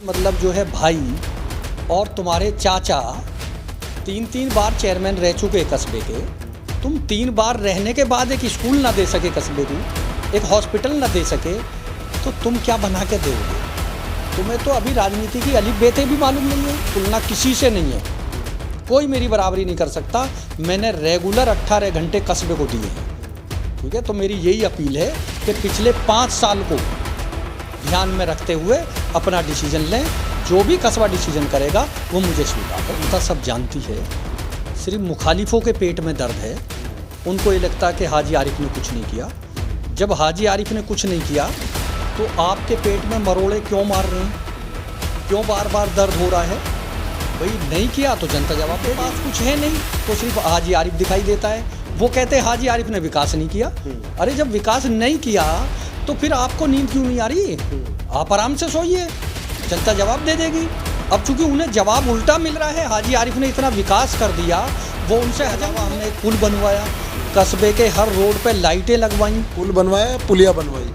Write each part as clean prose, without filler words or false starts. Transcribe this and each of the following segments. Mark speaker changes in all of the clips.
Speaker 1: मतलब जो है भाई और तुम्हारे चाचा 3 बार चेयरमैन रह चुके कस्बे के, तुम 3 बार रहने के बाद एक स्कूल ना दे सके कस्बे को, एक हॉस्पिटल ना दे सके, तो तुम क्या बना के दोगे? तुम्हें तो अभी राजनीति की अली बेते भी मालूम नहीं है, तुलना किसी से नहीं है, कोई मेरी बराबरी नहीं कर सकता। मैंने रेगुलर 18 घंटे कस्बे को दिए हैं, ठीक है। तो मेरी यही अपील है कि पिछले 5 साल को ध्यान में रखते हुए अपना डिसीजन लें। जो भी कस्बा डिसीजन करेगा वो मुझे स्वीकार है। उनका सब जानती है, सिर्फ मुखालिफों के पेट में दर्द है। उनको ये लगता है कि हाजी आरिफ ने कुछ नहीं किया। जब हाजी आरिफ ने कुछ नहीं किया तो आपके पेट में मरोड़े क्यों मार रहे हैं, क्यों बार बार दर्द हो रहा है? भाई नहीं किया तो जनता जवाब दे। पास कुछ है नहीं तो सिर्फ हाजी आरिफ दिखाई देता है। वो कहते हैं हाजी आरिफ ने विकास नहीं किया। अरे जब विकास नहीं किया तो फिर आपको नींद क्यों नहीं आ रही? आप आराम से सोइए, जनता जवाब दे देगी। अब चूंकि उन्हें जवाब उल्टा मिल रहा है, हाजी आरिफ ने इतना विकास कर दिया, वो उनसे हजम। हमने एक पुल बनवाया, कस्बे के हर रोड पे लाइटें लगवाई।
Speaker 2: पुल बनवाया, पुलिया बनवाई।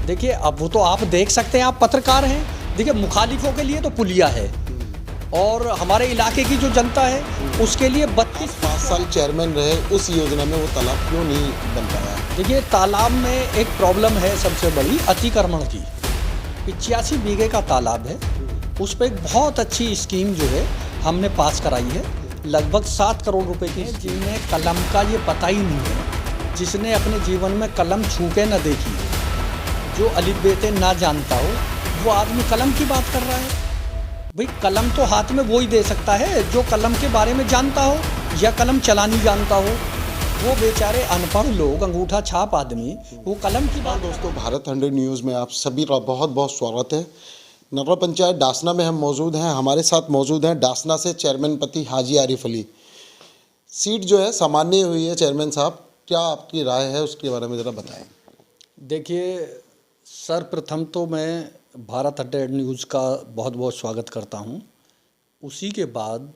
Speaker 1: देखिए अब वो तो आप देख सकते हैं, आप पत्रकार हैं। देखिए मुखालिफों के लिए तो पुलिया है और हमारे इलाके की जो जनता है उसके लिए
Speaker 2: 5 साल चेयरमैन रहे, उस योजना में वो तालाब क्यों नहीं बन पाया?
Speaker 1: देखिए तालाब में एक प्रॉब्लम है सबसे बड़ी, अतिक्रमण की। 85 बीघे का तालाब है, उस पर एक बहुत अच्छी स्कीम जो है हमने पास कराई है, लगभग 7 करोड़ रुपए की। जिन्हें कलम का ये पता ही नहीं है, जिसने अपने जीवन में कलम छू के न देखी है, जो अलिफ बेते ना जानता हो, वो आदमी कलम की बात कर रहा है। भाई कलम तो हाथ में वो ही दे सकता है जो कलम के बारे में जानता हो या कलम चलानी जानता हो। वो बेचारे अनपढ़ लोग, अंगूठा छाप आदमी, वो कलम की बात।
Speaker 2: दोस्तों, भारत 100 न्यूज़ में आप सभी का बहुत बहुत स्वागत है। नगर पंचायत डासना में हम मौजूद हैं। हमारे साथ मौजूद हैं डासना से चेयरमैन पति हाजी आरिफ अली। सीट जो है सामान्य हुई है चेयरमैन साहब, क्या आपकी राय है उसके बारे में ज़रा बताएं।
Speaker 1: देखिए सर्वप्रथम तो मैं भारत 100 न्यूज़ का बहुत बहुत स्वागत करता हूं। उसी के बाद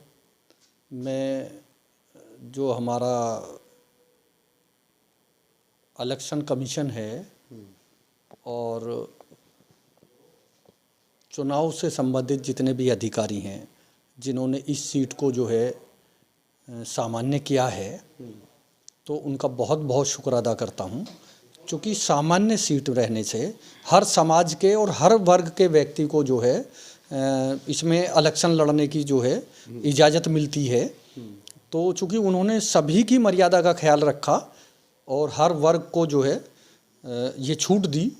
Speaker 1: मैं जो हमारा इलेक्शन कमीशन है और चुनाव से संबंधित जितने भी अधिकारी हैं जिन्होंने इस सीट को जो है सामान्य किया है, तो उनका बहुत बहुत शुक्र अदा करता हूं। क्योंकि सामान्य सीट रहने से हर समाज के और हर वर्ग के व्यक्ति को जो है इसमें इलेक्शन लड़ने की जो है इजाज़त मिलती है। तो चूँकि उन्होंने सभी की मर्यादा का ख्याल रखा और हर वर्ग को जो है ये छूट दी,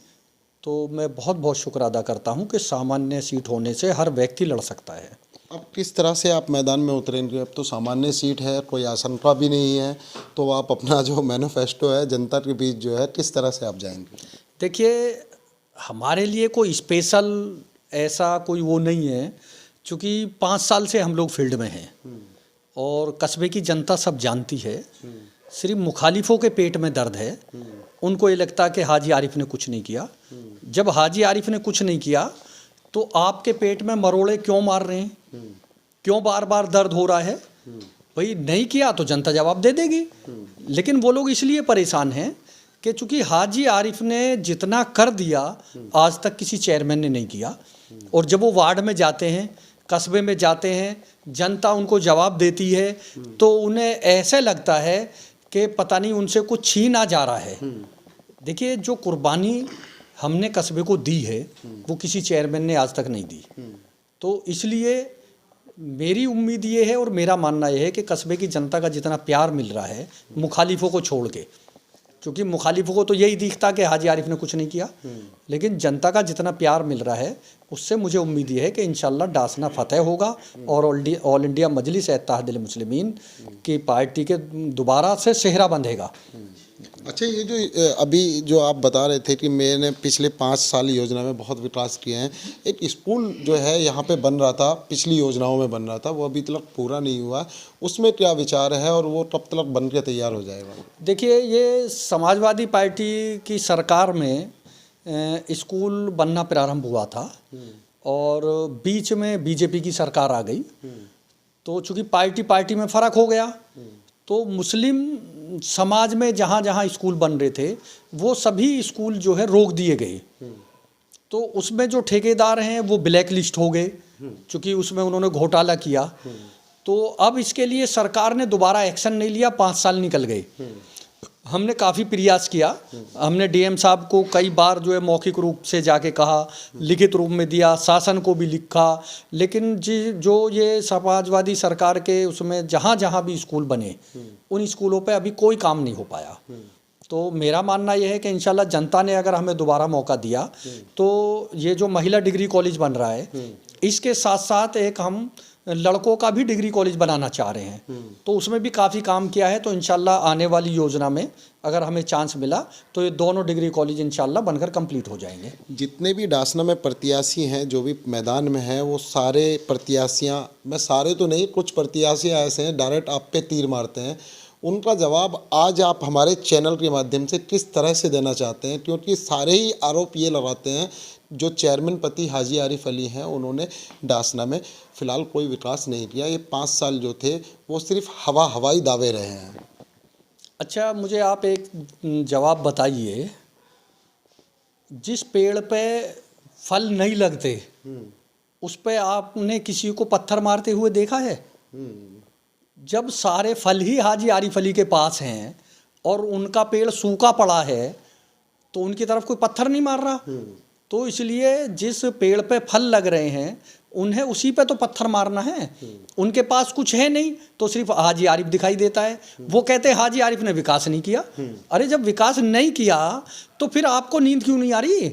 Speaker 1: तो मैं बहुत बहुत शुक्र अदा करता हूं कि सामान्य सीट होने से हर व्यक्ति लड़ सकता है।
Speaker 2: अब किस तरह से आप मैदान में उतरेंगे? अब तो सामान्य सीट है, कोई आशंका भी नहीं है, तो आप अपना जो मैनिफेस्टो है जनता के बीच जो है किस तरह से आप जाएंगे?
Speaker 1: देखिए हमारे लिए कोई स्पेशल ऐसा कोई वो नहीं है, क्योंकि 5 साल से हम लोग फील्ड में हैं और कस्बे की जनता सब जानती है। सिर्फ मुखालिफों के पेट में दर्द है। उनको ये लगता है कि हाजी आरिफ ने कुछ नहीं किया। जब हाजी आरिफ ने कुछ नहीं किया तो आपके पेट में मरोड़े क्यों मार रहे हैं, क्यों बार बार दर्द हो रहा है? भाई नहीं किया तो जनता जवाब दे देगी। लेकिन वो लोग इसलिए परेशान हैं कि चूंकि हाजी आरिफ ने जितना कर दिया आज तक किसी चेयरमैन ने नहीं किया। और जब वो वार्ड में जाते हैं, कस्बे में जाते हैं, जनता उनको जवाब देती है तो उन्हें ऐसे लगता है कि पता नहीं उनसे कुछ छीना जा रहा है। देखिए जो कुर्बानी हमने कस्बे को दी है वो किसी चेयरमैन ने आज तक नहीं दी। तो इसलिए मेरी उम्मीद ये है और मेरा मानना ये है कि कस्बे की जनता का जितना प्यार मिल रहा है मुखालिफों को छोड़ के, क्योंकि मुखालिफों को तो यही दिखता कि हाजी आरिफ ने कुछ नहीं किया, लेकिन जनता का जितना प्यार मिल रहा है उससे मुझे उम्मीद ये है कि इंशाल्लाह डासना फतेह होगा और ऑल इंडिया मजलिस इत्तेहादुल मुस्लिमीन की पार्टी के दोबारा से सेहरा बंधेगा।
Speaker 2: अच्छा, ये जो अभी जो आप बता रहे थे कि मैंने पिछले 5 साल योजना में बहुत विकास किए हैं, एक स्कूल जो है यहाँ पे बन रहा था, पिछली योजनाओं में बन रहा था, वो अभी तक पूरा नहीं हुआ, उसमें क्या विचार है और वो कब तक बन के तैयार हो जाएगा?
Speaker 1: देखिए ये समाजवादी पार्टी की सरकार में स्कूल बनना प्रारंभ हुआ था और बीच में बीजेपी की सरकार आ गई, तो चूँकि पार्टी में फ़र्क हो गया तो मुस्लिम समाज में जहाँ जहाँ स्कूल बन रहे थे वो सभी स्कूल जो है रोक दिए गए। तो उसमें जो ठेकेदार हैं वो ब्लैक लिस्ट हो गए, क्योंकि उसमें उन्होंने घोटाला किया। तो अब इसके लिए सरकार ने दोबारा एक्शन नहीं लिया, 5 साल निकल गए। हमने काफ़ी प्रयास किया, हमने डीएम साहब को कई बार जो है मौखिक रूप से जाके कहा, लिखित रूप में दिया, शासन को भी लिखा, लेकिन जो ये समाजवादी सरकार के उसमें जहाँ जहाँ भी स्कूल बने उन स्कूलों पे अभी कोई काम नहीं हो पाया। तो मेरा मानना यह है कि इंशाल्लाह जनता ने अगर हमें दोबारा मौका दिया तो ये जो महिला डिग्री कॉलेज बन रहा है इसके साथ साथ एक हम लड़कों का भी डिग्री कॉलेज बनाना चाह रहे हैं, तो उसमें भी काफ़ी काम किया है। तो इंशाल्लाह आने वाली योजना में अगर हमें चांस मिला तो ये दोनों डिग्री कॉलेज इंशाल्लाह बनकर कंप्लीट हो जाएंगे।
Speaker 2: जितने भी डासना में प्रत्याशी हैं जो भी मैदान में हैं वो सारे प्रत्याशियां, मैं सारे तो नहीं, कुछ प्रत्याशी ऐसे हैं डायरेक्ट आप पे तीर मारते हैं, उनका जवाब आज आप हमारे चैनल के माध्यम से किस तरह से देना चाहते हैं? क्योंकि सारे ही आरोप ये लगाते हैं जो चेयरमैन पति हाजी आरिफ अली हैं उन्होंने डासना में फ़िलहाल कोई विकास नहीं किया। ये 5 साल जो थे वो सिर्फ हवाई दावे रहे हैं।
Speaker 1: अच्छा, मुझे आप एक जवाब बताइए, जिस पेड़ पे फल नहीं लगते उस पे आपने किसी को पत्थर मारते हुए देखा है? जब सारे फल ही हाजी आरिफ अली के पास हैं और उनका पेड़ सूखा पड़ा है तो उनकी तरफ कोई पत्थर नहीं मार रहा। तो इसलिए जिस पेड़ पे फल लग रहे हैं उन्हें उसी पे तो पत्थर मारना है। उनके पास कुछ है नहीं तो सिर्फ हाजी आरिफ दिखाई देता है। वो कहते हैं हाजी आरिफ ने विकास नहीं किया। अरे जब विकास नहीं किया तो फिर आपको नींद क्यों नहीं आ रही?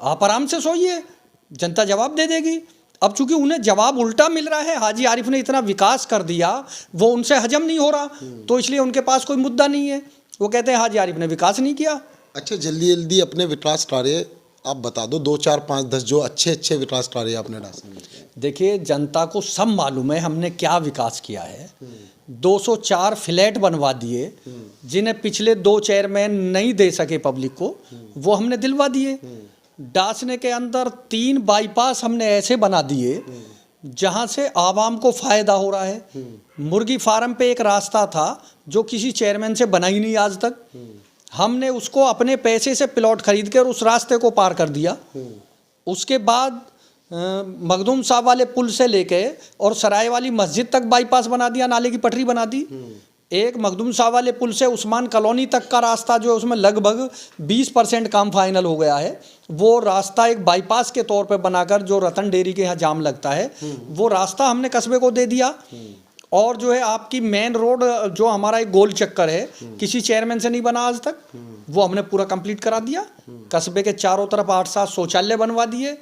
Speaker 1: आप आराम से सोइए, जनता जवाब दे देगी। अब चूंकि उन्हें जवाब उल्टा मिल रहा है, हाजी आरिफ ने इतना विकास कर दिया वो उनसे हजम नहीं हो रहा, तो इसलिए उनके पास कोई मुद्दा नहीं है। वो कहते हैं हाजी आरिफ ने विकास नहीं किया।
Speaker 2: अच्छा, जल्दी जल्दी अपने विकास कार्य आप बता दो, 2 4 5 10 जो अच्छे विकास कार्य आपने डासना में किए।
Speaker 1: देखिए, जनता को सब मालूम है हमने क्या विकास किया है। 204 फ्लैट बनवा दिए जिन्हें पिछले 2 चेयरमैन नहीं दे सके पब्लिक को, वो हमने दिलवा दिए। डासने के अंदर 3 बाईपास हमने ऐसे बना दिए जहां से आवाम को फ़ायदा हो रहा है। मुर्गी फार्म पे एक रास्ता था जो किसी चेयरमैन से बना ही नहीं आज तक, हमने उसको अपने पैसे से प्लॉट खरीद कर उस रास्ते को पार कर दिया। उसके बाद मखदूम साहब वाले पुल से लेके और सराय वाली मस्जिद तक बाईपास बना दिया, नाले की पटरी बना दी। एक मखदूम साहब वाले पुल से उस्मान कॉलोनी तक का रास्ता जो है उसमें लगभग 20% काम फाइनल हो गया है। वो रास्ता एक बाईपास के तौर पे बनाकर जो रतन डेयरी के यहाँ जाम लगता है वो रास्ता हमने कस्बे को दे दिया। और जो है आपकी मेन रोड जो हमारा एक गोल चक्कर है किसी चेयरमैन से नहीं बना आज तक, वो हमने पूरा कंप्लीट करा दिया। कस्बे के चारों तरफ 8-7 शौचालय बनवा दिए।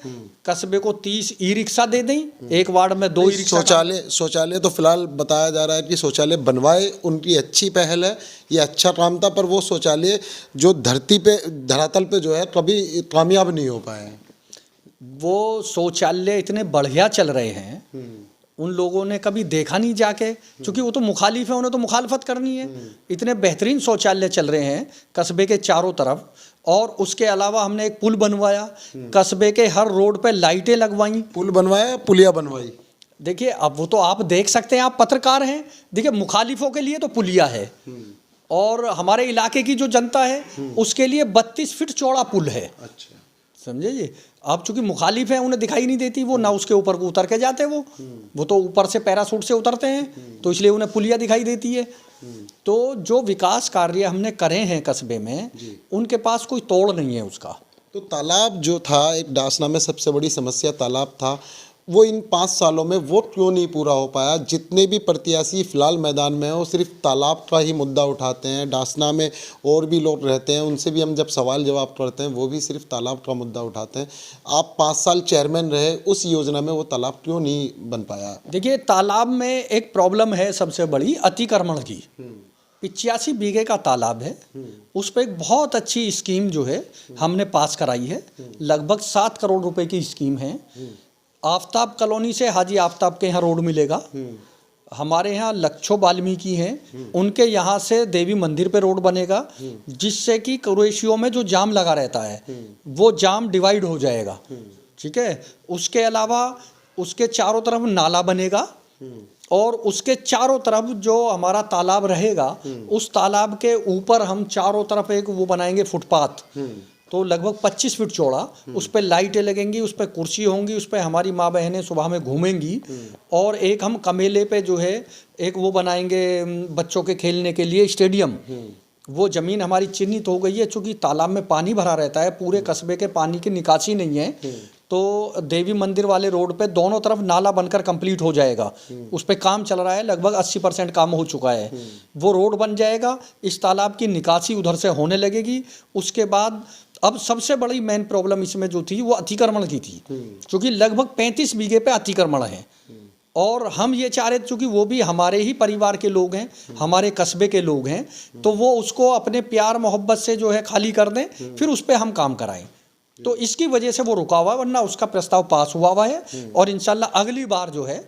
Speaker 1: कस्बे को 30 ई रिक्शा दे दें, एक वार्ड में 2 ई रिक्शा।
Speaker 2: शौचालय तो फिलहाल बताया जा रहा है कि शौचालय बनवाए, उनकी अच्छी पहल है, ये अच्छा काम था, पर वो शौचालय जो धरातल पे जो है कभी कामयाब नहीं हो पाए हैं।
Speaker 1: वो शौचालय इतने बढ़िया चल रहे हैं, उन लोगों ने कभी देखा नहीं जाके, क्योंकि वो तो मुखालिफ है, उन्हें तो मुखालफत करनी है। इतने बेहतरीन शौचालय चल रहे हैं कस्बे के चारों तरफ। और उसके अलावा हमने एक पुल बनवाया, कस्बे के हर रोड पे लाइटें लगवाई।
Speaker 2: पुल बनवाया, पुलिया बनवाई।
Speaker 1: देखिए, अब वो तो आप देख सकते हैं, आप पत्रकार हैं। देखिए, मुखालिफों के लिए तो पुलिया है और हमारे इलाके की जो जनता है उसके लिए 32 फीट चौड़ा पुल है।
Speaker 2: अच्छा,
Speaker 1: समझे जी। आप चूंकि मुखालिफ हैं, उन्हें दिखाई नहीं देती, वो ना उसके ऊपर को उतर के जाते, वो तो ऊपर से पैराशूट से उतरते हैं, तो इसलिए उन्हें पुलिया दिखाई देती है। तो जो विकास कार्य हमने करे हैं कस्बे में, उनके पास कोई तोड़ नहीं है उसका।
Speaker 2: तो तालाब जो था, एक डासना में सबसे बड़ी समस्या तालाब था, वो इन 5 सालों में वो क्यों नहीं पूरा हो पाया? जितने भी प्रत्याशी फिलहाल मैदान में हैं वो सिर्फ तालाब का ही मुद्दा उठाते हैं। डासना में और भी लोग रहते हैं, उनसे भी हम जब सवाल जवाब करते हैं वो भी सिर्फ तालाब का मुद्दा उठाते हैं। आप 5 साल चेयरमैन रहे, उस योजना में वो तालाब क्यों नहीं बन पाया?
Speaker 1: देखिए, तालाब में एक प्रॉब्लम है सबसे बड़ी, अतिक्रमण की। 85 बीघे का तालाब है, उस पर एक बहुत अच्छी स्कीम जो है हमने पास कराई है। लगभग 7 करोड़ रुपए की स्कीम है। आफ्ताब कॉलोनी से हाजी आफ्ताब के यहाँ रोड मिलेगा। हमारे यहाँ लक्षो वाल्मीकि हैं, उनके यहाँ से देवी मंदिर पे रोड बनेगा, जिससे कि कुरैशियों में जो जाम लगा रहता है वो जाम डिवाइड हो जाएगा। ठीक है। उसके अलावा उसके चारों तरफ नाला बनेगा और उसके चारों तरफ जो हमारा तालाब रहेगा उस तालाब के ऊपर हम चारों तरफ एक वो बनाएंगे फुटपाथ, तो लगभग 25 फीट चौड़ा, उस पर लाइटें लगेंगी, उस पर कुर्सी होंगी, उस पर हमारी माँ बहनें सुबह में घूमेंगी। और एक हम कमेले पे जो है एक वो बनाएंगे बच्चों के खेलने के लिए स्टेडियम। वो ज़मीन हमारी चिन्हित हो गई है, चूँकि तालाब में पानी भरा रहता है, पूरे कस्बे के पानी की निकासी नहीं है, तो देवी मंदिर वाले रोड पे दोनों तरफ नाला बनकर कंप्लीट हो जाएगा। उस पे काम चल रहा है, लगभग 80% काम हो चुका है। वो रोड बन जाएगा, इस तालाब की निकासी उधर से होने लगेगी। उसके बाद अब सबसे बड़ी मेन प्रॉब्लम इसमें जो थी वो अतिक्रमण की थी, क्योंकि लगभग 35 बीघे पे अतिक्रमण है। और हम ये चाह रहे थे, चूँकि वो भी हमारे ही परिवार के लोग हैं, हमारे कस्बे के लोग हैं, तो वो उसको अपने प्यार मोहब्बत से जो है खाली कर दें, फिर उस पर हम काम कराएं। तो इसकी वजह से वो रुका हुआ है, वरना उसका प्रस्ताव पास हुआ है। और इंशाल्लाह अगली बार जो है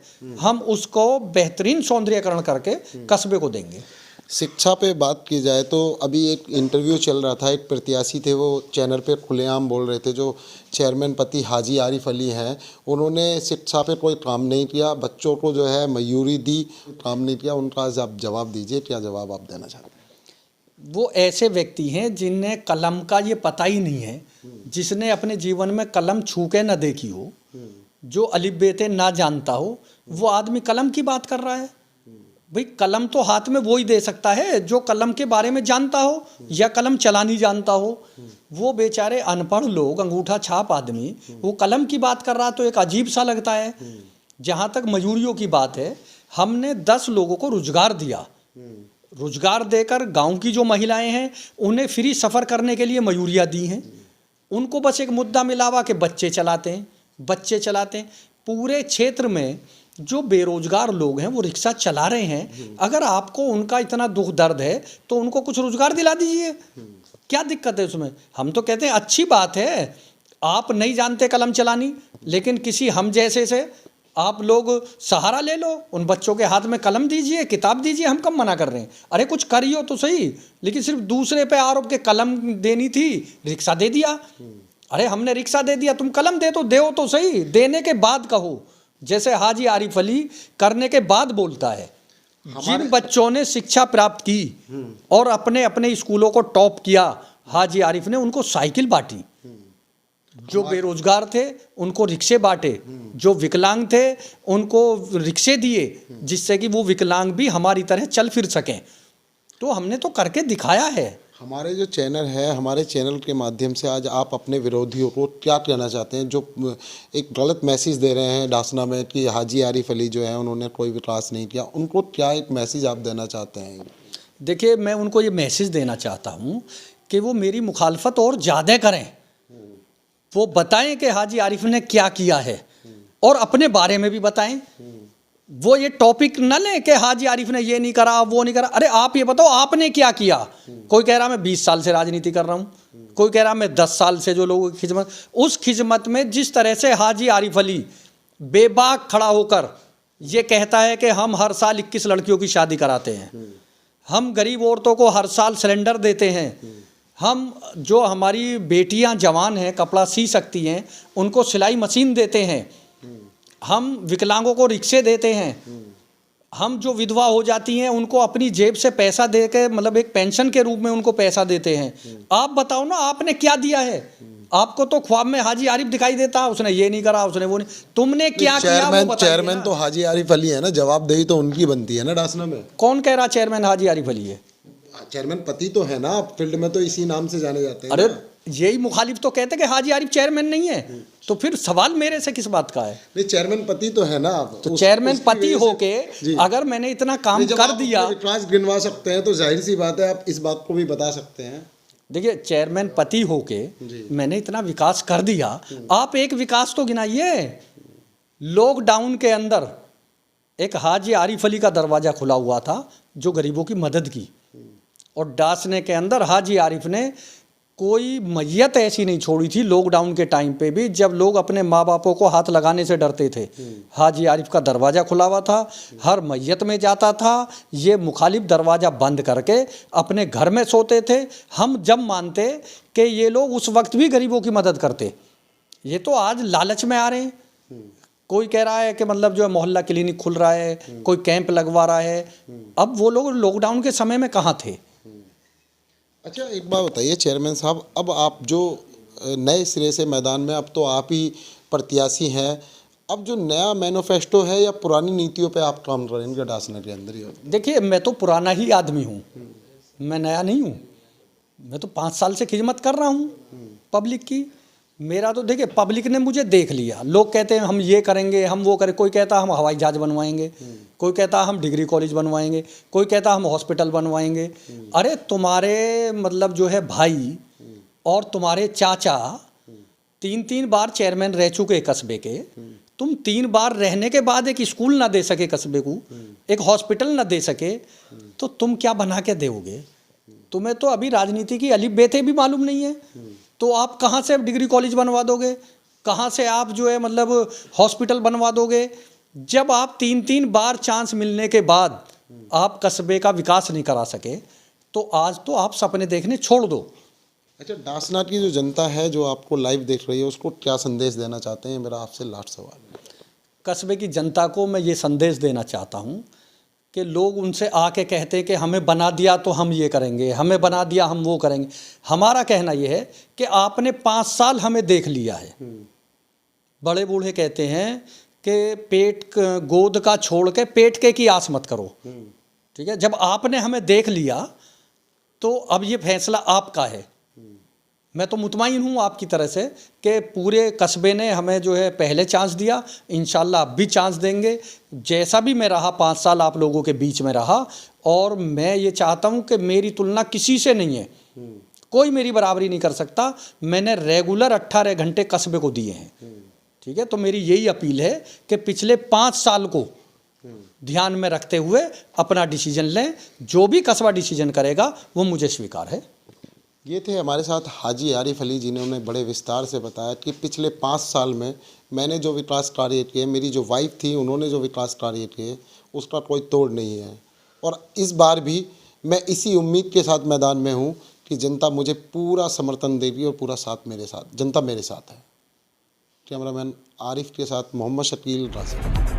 Speaker 1: हम उसको बेहतरीन सौंदर्यीकरण करके कस्बे को देंगे।
Speaker 2: शिक्षा पे बात की जाए तो अभी एक इंटरव्यू चल रहा था, एक प्रत्याशी थे, वो चैनल पे खुलेआम बोल रहे थे, जो चेयरमैन पति हाजी आरिफ अली हैं, उन्होंने शिक्षा पे कोई काम नहीं किया, बच्चों को जो है मयूरी दी, काम नहीं किया। उनका आप जवाब दीजिए, क्या जवाब आप देना चाहते हैं?
Speaker 1: वो ऐसे व्यक्ति हैं जिन्हें कलम का ये पता ही नहीं है, जिसने अपने जीवन में कलम छू के न देखी हो, जो अलिफ बेते ना जानता हो, वो आदमी कलम की बात कर रहा है। भाई कलम तो हाथ में वो ही दे सकता है जो कलम के बारे में जानता हो या कलम चलानी जानता हो। वो बेचारे अनपढ़ लोग, अंगूठा छाप आदमी, वो कलम की बात कर रहा तो एक अजीब सा लगता है। जहाँ तक मजूरियों की बात है, हमने 10 लोगों को रोजगार दिया। रोजगार देकर गांव की जो महिलाएं हैं उन्हें फ्री सफ़र करने के लिए मयूरियाँ दी हैं। उनको बस एक मुद्दा मिला हुआ कि बच्चे चलाते हैं। पूरे क्षेत्र में जो बेरोजगार लोग हैं वो रिक्शा चला रहे हैं। अगर आपको उनका इतना दुख दर्द है तो उनको कुछ रोजगार दिला दीजिए, क्या दिक्कत है उसमें। हम तो कहते हैं अच्छी बात है, आप नहीं जानते कलम चलानी, लेकिन किसी हम जैसे से आप लोग सहारा ले लो, उन बच्चों के हाथ में कलम दीजिए, किताब दीजिए। हम कब मना कर रहे हैं? अरे कुछ करियो तो सही, लेकिन सिर्फ दूसरे पे आरोप के कलम देनी थी, रिक्शा दे दिया। अरे हमने रिक्शा दे दिया, तुम कलम दे तो सही, देने के बाद कहो। जैसे हाजी आरिफ अली करने के बाद बोलता है। जिन बच्चों ने शिक्षा प्राप्त की और अपने अपने स्कूलों को टॉप किया, हाजी आरिफ ने उनको साइकिल बांटी। जो बेरोजगार थे उनको रिक्शे बांटे, जो विकलांग थे उनको रिक्शे दिए, जिससे कि वो विकलांग भी हमारी तरह चल फिर सकें। तो हमने तो करके दिखाया है।
Speaker 2: हमारे जो चैनल है, हमारे चैनल के माध्यम से आज आप अपने विरोधियों को क्या कहना चाहते हैं, जो एक गलत मैसेज दे रहे हैं डासना में कि हाजी आरिफ अली जो है उन्होंने कोई विकास नहीं किया, उनको क्या एक मैसेज आप देना चाहते हैं?
Speaker 1: देखिए, मैं उनको ये मैसेज देना चाहता हूँ कि वो मेरी मुखालफत और ज़्यादा करें। वो बताएं कि हाजी आरिफ ने क्या किया है और अपने बारे में भी बताएं। वो ये टॉपिक न लें कि हाजी आरिफ ने ये नहीं करा, वो नहीं करा। अरे आप ये बताओ आपने क्या किया। कोई कह रहा मैं 20 साल से राजनीति कर रहा हूँ, कोई कह रहा मैं 10 साल से जो लोगों की खिदमत। उस खिदमत में जिस तरह से हाजी आरिफ अली बेबाक खड़ा होकर ये कहता है कि हम हर साल 21 लड़कियों की शादी कराते हैं, हम गरीब औरतों को हर साल सिलेंडर देते हैं, हम जो हमारी बेटियां जवान हैं कपड़ा सी सकती हैं उनको सिलाई मशीन देते हैं, हम विकलांगों को रिक्शे देते हैं, हम जो विधवा हो जाती हैं उनको अपनी जेब से पैसा दे के, मतलब एक पेंशन के रूप में उनको पैसा देते हैं। आप बताओ ना आपने क्या दिया है। आपको तो ख्वाब में हाजी आरिफ दिखाई देता, उसने ये नहीं करा, उसने वो नहीं। तुमने क्या किया?
Speaker 2: चेयरमैन तो हाजी आरिफ अली है ना, जवाबदेही तो उनकी बनती है ना डासना में।
Speaker 1: कौन कह रहा चेयरमैन हाजी आरिफ अली है?
Speaker 2: चेयरमैन पति तो है ना, फील्ड में तो इसी नाम से जाने जाते हैं।
Speaker 1: अरे यही मुखालिफ तो कहते कि हाजी आरिफ चेयरमैन नहीं है, तो फिर सवाल मेरे से किस बात का है?
Speaker 2: नहीं, चेयरमैन पति तो है ना।
Speaker 1: तो चेयरमैन पति होके अगर मैंने इतना काम कर दिया,
Speaker 2: विकास गिनवा सकते हैं तो जाहिर सी बात है आप इस बात को भी बता सकते हैं।
Speaker 1: देखिए, चेयरमैन पति होके मैंने इतना विकास कर दिया, आप एक विकास तो गिनाइए। लॉकडाउन के अंदर एक हाजी आरिफ अली का दरवाज़ा खुला हुआ था जो गरीबों की मदद की, और डासने के अंदर हाजी आरिफ ने कोई मैयत ऐसी नहीं छोड़ी थी लॉकडाउन के टाइम पे भी, जब लोग अपने माँ बापों को हाथ लगाने से डरते थे। हाजी आरिफ का दरवाज़ा खुला हुआ था, हर मैयत में जाता था। ये मुखालिफ दरवाज़ा बंद करके अपने घर में सोते थे। हम जब मानते कि ये लोग उस वक्त भी गरीबों की मदद करते, ये तो आज लालच में आ रहे हैं। कोई कह रहा है कि मतलब जो है मोहल्ला क्लिनिक खुल रहा है, कोई कैंप लगवा रहा है। अब वो लोग लॉकडाउन के समय में कहाँ थे?
Speaker 2: अच्छा, एक बात बताइए चेयरमैन साहब, अब आप जो नए सिरे से मैदान में, अब तो आप ही प्रत्याशी हैं। अब जो नया मैनिफेस्टो है या पुरानी नीतियों पे आप काम कर रहे हैं इनके डासना के अंदर ही?
Speaker 1: देखिए, मैं तो पुराना ही आदमी हूँ, मैं नया नहीं हूँ। मैं तो 5 साल से खिदमत कर रहा हूँ पब्लिक की। मेरा तो देखिए, पब्लिक ने मुझे देख लिया। लोग कहते हैं हम ये करेंगे, हम वो करें। कोई कहता हम हवाई जहाज बनवाएंगे, कोई कहता हम डिग्री कॉलेज बनवाएंगे, कोई कहता हम हॉस्पिटल बनवाएंगे। अरे तुम्हारे मतलब जो है भाई और तुम्हारे चाचा 3-3 बार चेयरमैन रह चुके कस्बे के, तुम 3 बार रहने के बाद एक स्कूल ना दे सके कस्बे को, एक हॉस्पिटल ना दे सके, तो तुम क्या बना के दोगे? तुम्हें तो अभी राजनीति की अलिफ बेते भी मालूम नहीं है। तो आप कहाँ से डिग्री कॉलेज बनवा दोगे? कहाँ से आप जो है मतलब हॉस्पिटल बनवा दोगे? जब आप 3-3 बार चांस मिलने के बाद आप कस्बे का विकास नहीं करा सके, तो आज तो आप सपने देखने छोड़ दो।
Speaker 2: अच्छा, डासनाट की जो जनता है जो आपको लाइव देख रही है, उसको क्या संदेश देना चाहते हैं? मेरा आपसे लास्ट सवाल।
Speaker 1: कस्बे की जनता को मैं ये संदेश देना चाहता हूँ कि लोग उनसे आके कहते हैं कि हमें बना दिया तो हम ये करेंगे, हमें बना दिया हम वो करेंगे। हमारा कहना ये है कि आपने 5 साल हमें देख लिया है। बड़े बूढ़े कहते हैं कि पेट गोद का छोड़ के पेट के की आस मत करो। ठीक है, जब आपने हमें देख लिया तो अब ये फैसला आपका है। मैं तो मुतमईन हूँ आपकी तरह से कि पूरे कस्बे ने हमें जो है पहले चांस दिया, इंशाल्लाह अब भी चांस देंगे। जैसा भी मैं रहा 5 साल आप लोगों के बीच में रहा, और मैं ये चाहता हूँ कि मेरी तुलना किसी से नहीं है, कोई मेरी बराबरी नहीं कर सकता। मैंने रेगुलर 18 घंटे कस्बे को दिए हैं। ठीक है, तो मेरी यही अपील है कि पिछले 5 साल को ध्यान में रखते हुए अपना डिसीजन लें। जो भी कस्बा डिसीजन करेगा वो मुझे स्वीकार है।
Speaker 2: ये थे हमारे साथ हाजी आरिफ अली, जिन्होंने बड़े विस्तार से बताया कि पिछले 5 साल में मैंने जो विकास कार्य किए, मेरी जो वाइफ थी उन्होंने जो विकास कार्य किए, उसका कोई तोड़ नहीं है। और इस बार भी मैं इसी उम्मीद के साथ मैदान में हूँ कि जनता मुझे पूरा समर्थन देगी और पूरा साथ मेरे साथ, जनता मेरे साथ है। कैमरामैन आरिफ के साथ मोहम्मद शकील, राशि।